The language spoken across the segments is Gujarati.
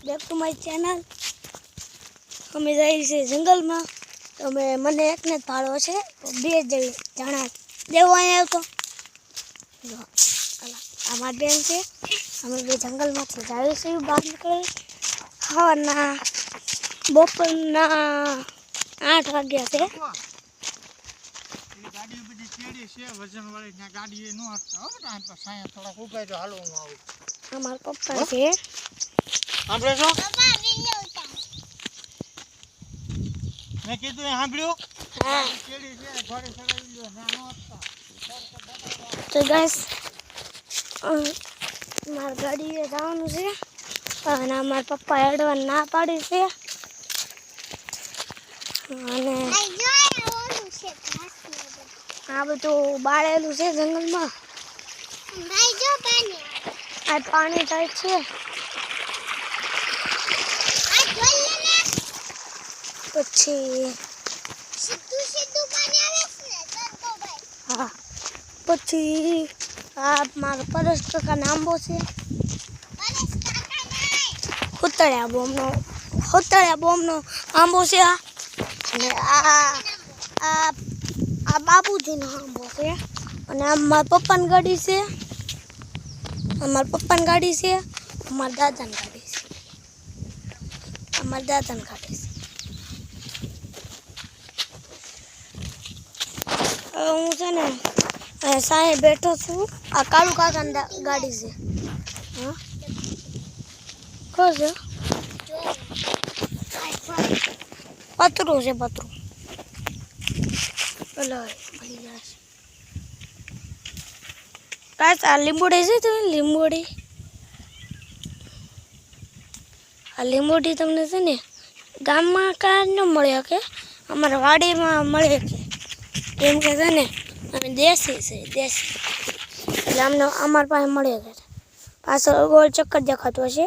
Back to my channel. અમે જઈએ છીએ જંગલમાં તો મને એકને જ ભાડો છે તો બે જણા દેવો અહીંયા આવતો આ મારી બેન છે। અમે બે જંગલમાંથી જઈએ છીએ બહાર નીકળી સવારના બપોરના 8 વાગ્યા છે। ગાડી બધી ચેડી છે વજન વાળી ના ગાડી એ નો હટતા હો બેટા આ સાયા થોડા ઉભા તો હાલો હું આવું અમાર પપ્પા છે સાંભળે છો પપ્પા વિડિયો ઉતાર મેં કીધું એ સાંભળ્યું હા ચેડી છે ઘોડે ચડાવી લ્યો ના નો હટતા તો ગાઈસ માર ગાડીએ જવાનું છે અને અમાર પપ્પા એડવાન ના પાડી છે અને આ બધું બાળેલું છે જંગલમાં ભાઈ જો પાણી આ પાણી થાય છે આ જોઈ લે ને પછી સીધું પાણી આવે છે ને તરકો ભાઈ હા પછી આ મારો પરસ કાકા નામબો છે પરસ કાકા નહીં હોતળિયા બોમનો આંબો છે આ અને આ બાબુજીનો આંબો છે અને આ મારા પપ્પાની ગાડી છે અમારા પપ્પાની ગાડી છે અમારા દાદાની ગાડી છે અમારા દાદાની ગાડી છે હું છે ને સાંજે બેઠો છું આ કાળુ કાકાની ગાડી છે હા કો છે પતરું છે પતરું ચલો ભલી જશે કાંઈ આ લીંબોડી છે તમે લીંબોડી આ લીંબોડી તમને છે ને ગામમાં કાંઈ ન મળે કે અમારા વાડીમાં મળે કે કેમ કે છે ને અમે દેશી છે દેશી એટલે અમને અમારા પાસે મળે કે પાછળ ગોળ ચક્કર દેખાતો હશે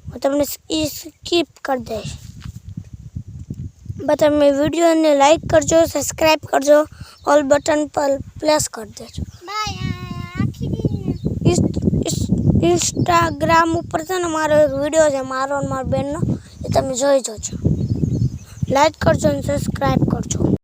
હું તમને એ સ્કીપ કરી દઈશ બસ તમે વિડીયોને લાઈક કરજો સબસ્ક્રાઈબ કરજો ઓલ બટન પર પ્રેસ કરી દેજો ઇન્સ્ટાગ્રામ ઉપર છે ને મારો એક વિડીયો છે મારો અને મારા બેનનો એ તમે જોઈ જજો લાઈક કરજો અને સબસ્ક્રાઈબ કરજો।